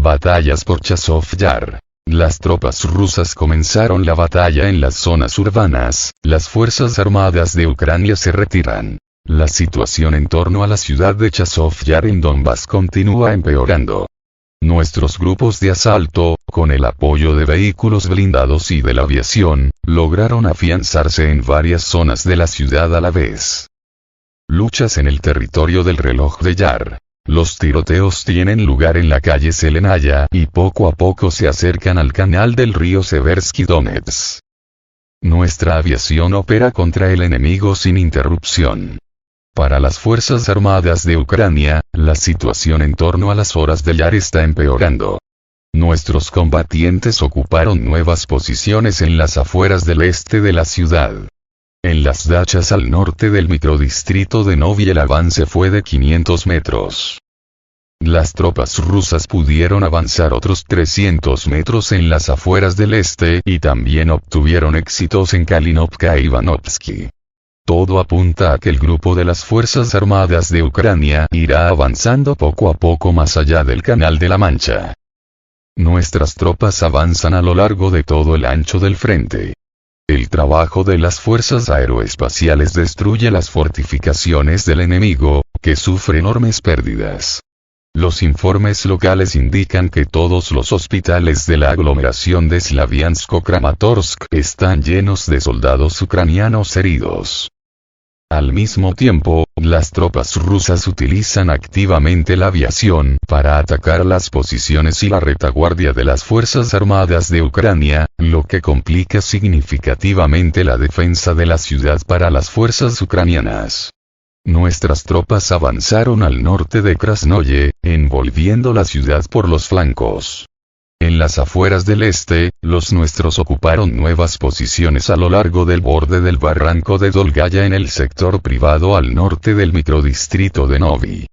Batallas por Chazov Yar. Las tropas rusas comenzaron la batalla en las zonas urbanas, las fuerzas armadas de Ucrania se retiran. La situación en torno a la ciudad de Chazov Yar en Donbass continúa empeorando. Nuestros grupos de asalto, con el apoyo de vehículos blindados y de la aviación, lograron afianzarse en varias zonas de la ciudad a la vez. Luchas en el territorio del reloj de Yar. Los tiroteos tienen lugar en la calle Selenaya y poco a poco se acercan al canal del río Seversky Donets. Nuestra aviación opera contra el enemigo sin interrupción. Para las Fuerzas Armadas de Ucrania, la situación en torno a las horas de Yar está empeorando. Nuestros combatientes ocuparon nuevas posiciones en las afueras del este de la ciudad. En las dachas al norte del microdistrito de Novi el avance fue de 500 metros. Las tropas rusas pudieron avanzar otros 300 metros en las afueras del este y también obtuvieron éxitos en Kalinovka e Ivanovsky. Todo apunta a que el grupo de las Fuerzas Armadas de Ucrania irá avanzando poco a poco más allá del Canal de la Mancha. Nuestras tropas avanzan a lo largo de todo el ancho del frente. El trabajo de las fuerzas aeroespaciales destruye las fortificaciones del enemigo, que sufre enormes pérdidas. Los informes locales indican que todos los hospitales de la aglomeración de Slaviansk-Kramatorsk están llenos de soldados ucranianos heridos. Al mismo tiempo, las tropas rusas utilizan activamente la aviación para atacar las posiciones y la retaguardia de las Fuerzas Armadas de Ucrania, lo que complica significativamente la defensa de la ciudad para las fuerzas ucranianas. Nuestras tropas avanzaron al norte de Krasnoye, envolviendo la ciudad por los flancos. En las afueras del este, los nuestros ocuparon nuevas posiciones a lo largo del borde del barranco de Dolgaya en el sector privado al norte del microdistrito de Novi.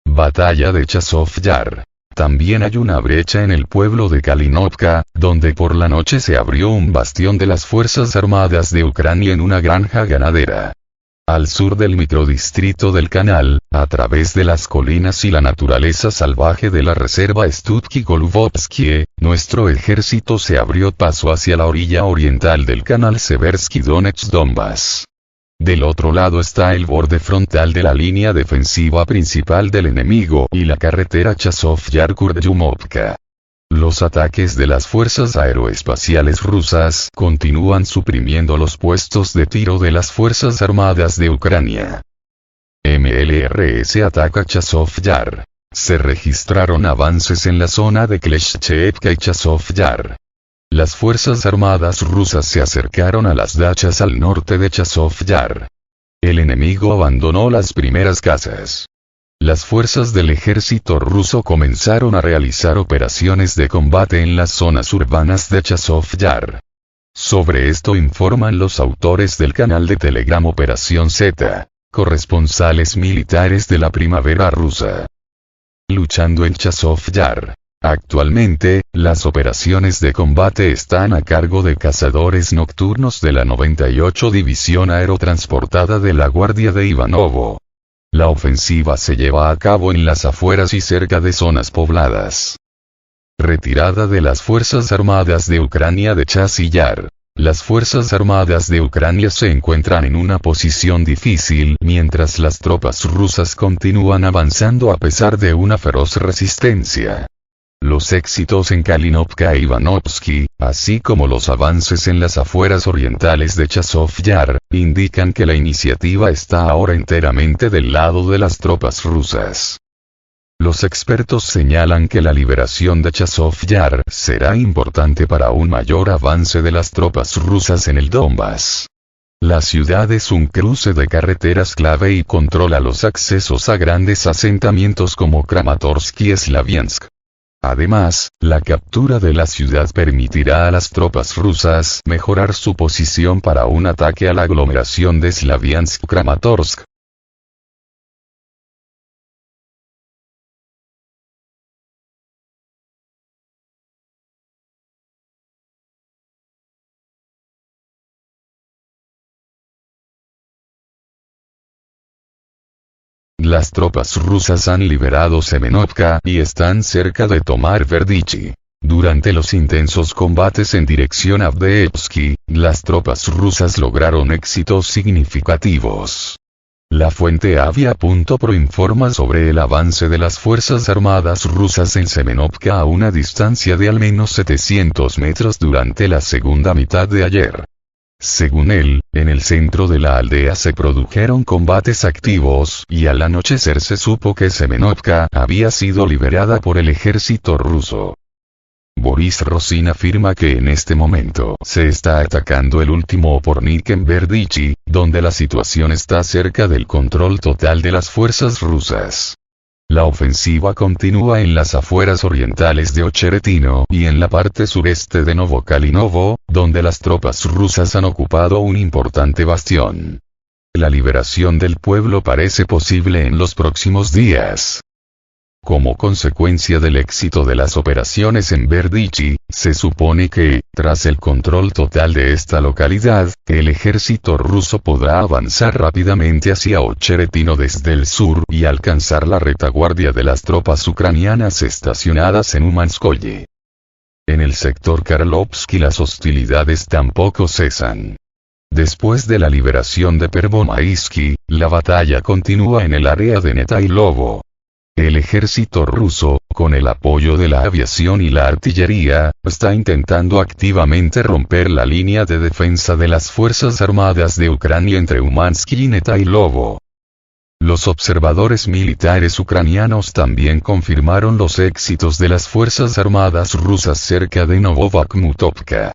Batalla de Chazov Yar. También hay una brecha en el pueblo de Kalinovka, donde por la noche se abrió un bastión de las Fuerzas Armadas de Ucrania en una granja ganadera. Al sur del microdistrito del canal, a través de las colinas y la naturaleza salvaje de la reserva Stutki-Golubovskie, nuestro ejército se abrió paso hacia la orilla oriental del canal Seversky Donets-Donbass. Del otro lado está el borde frontal de la línea defensiva principal del enemigo y la carretera Chazov Yar-Kurdyumovka. Los ataques de las fuerzas aeroespaciales rusas continúan suprimiendo los puestos de tiro de las Fuerzas Armadas de Ucrania. MLRS ataca Chazov Yar. Se registraron avances en la zona de Kleshchevka y Chazov Yar. Las Fuerzas Armadas rusas se acercaron a las dachas al norte de Chazov Yar. El enemigo abandonó las primeras casas. Las fuerzas del ejército ruso comenzaron a realizar operaciones de combate en las zonas urbanas de Chazov Yar. Sobre esto informan los autores del canal de Telegram Operación Z, corresponsales militares de la primavera rusa. Luchando en Chazov Yar. Actualmente, las operaciones de combate están a cargo de cazadores nocturnos de la 98 División Aerotransportada de la Guardia de Ivanovo. La ofensiva se lleva a cabo en las afueras y cerca de zonas pobladas. Retirada de las Fuerzas Armadas de Ucrania de Chazov Yar. Las Fuerzas Armadas de Ucrania se encuentran en una posición difícil mientras las tropas rusas continúan avanzando a pesar de una feroz resistencia. Los éxitos en Kalinovka e Ivanovsky, así como los avances en las afueras orientales de Chazov Yar, indican que la iniciativa está ahora enteramente del lado de las tropas rusas. Los expertos señalan que la liberación de Chazov Yar será importante para un mayor avance de las tropas rusas en el Donbass. La ciudad es un cruce de carreteras clave y controla los accesos a grandes asentamientos como Kramatorsk y Slaviansk. Además, la captura de la ciudad permitirá a las tropas rusas mejorar su posición para un ataque a la aglomeración de Slaviansk-Kramatorsk. las tropas rusas han liberado Semenovka y están cerca de tomar Verdichi. Durante los intensos combates en dirección a Avdiivka, las tropas rusas lograron éxitos significativos. La fuente Avia.pro informa sobre el avance de las Fuerzas Armadas rusas en Semenovka a una distancia de al menos 700 metros durante la segunda mitad de ayer. Según él, en el centro de la aldea se produjeron combates activos y al anochecer se supo que Semenovka había sido liberada por el ejército ruso. Boris Rosin afirma que en este momento se está atacando el último opornik en Verdichi, donde la situación está cerca del control total de las fuerzas rusas. La ofensiva continúa en las afueras orientales de Ocheretino y en la parte sureste de Novokalinovo, donde las tropas rusas han ocupado un importante bastión. La liberación del pueblo parece posible en los próximos días. Como consecuencia del éxito de las operaciones en Verdichi, se supone que, tras el control total de esta localidad, el ejército ruso podrá avanzar rápidamente hacia Ocheretino desde el sur y alcanzar la retaguardia de las tropas ucranianas estacionadas en Umanskoye. En el sector Karlovsky las hostilidades tampoco cesan. Después de la liberación de Pervomaisky, la batalla continúa en el área de Netailovo. El ejército ruso, con el apoyo de la aviación y la artillería, está intentando activamente romper la línea de defensa de las Fuerzas Armadas de Ucrania entre Umansky y Netailovo. Los observadores militares ucranianos también confirmaron los éxitos de las Fuerzas Armadas rusas cerca de Novobakhmutovka.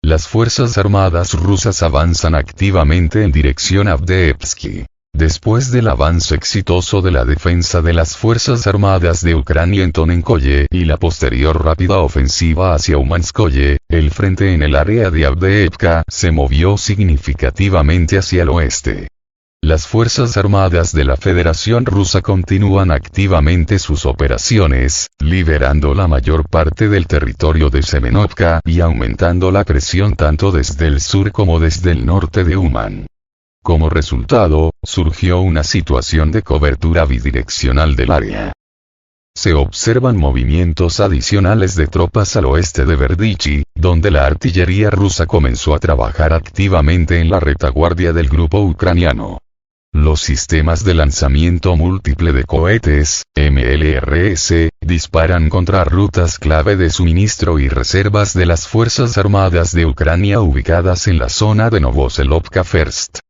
Las Fuerzas Armadas rusas avanzan activamente en dirección a Avdiivka. Después del avance exitoso de la defensa de las Fuerzas Armadas de Ucrania en Tonenkoye y la posterior rápida ofensiva hacia Umanskoye, el frente en el área de Avdiivka se movió significativamente hacia el oeste. Las Fuerzas Armadas de la Federación Rusa continúan activamente sus operaciones, liberando la mayor parte del territorio de Semenovka y aumentando la presión tanto desde el sur como desde el norte de Uman. Como resultado, surgió una situación de cobertura bidireccional del área. Se observan movimientos adicionales de tropas al oeste de Verdichi, donde la artillería rusa comenzó a trabajar activamente en la retaguardia del grupo ucraniano. Los sistemas de lanzamiento múltiple de cohetes, MLRS, disparan contra rutas clave de suministro y reservas de las Fuerzas Armadas de Ucrania ubicadas en la zona de Novoselovka First.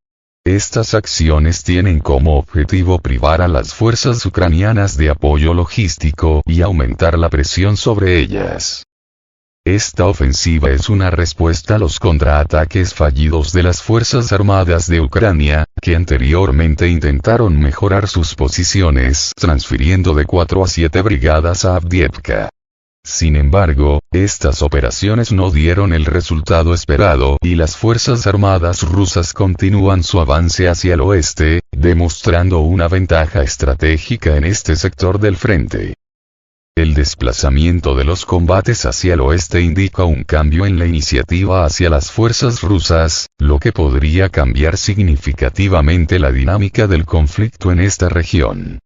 Estas acciones tienen como objetivo privar a las fuerzas ucranianas de apoyo logístico y aumentar la presión sobre ellas. Esta ofensiva es una respuesta a los contraataques fallidos de las Fuerzas Armadas de Ucrania, que anteriormente intentaron mejorar sus posiciones transfiriendo de 4 a 7 brigadas a Avdiivka. Sin embargo, estas operaciones no dieron el resultado esperado y las Fuerzas Armadas rusas continúan su avance hacia el oeste, demostrando una ventaja estratégica en este sector del frente. El desplazamiento de los combates hacia el oeste indica un cambio en la iniciativa hacia las fuerzas rusas, lo que podría cambiar significativamente la dinámica del conflicto en esta región.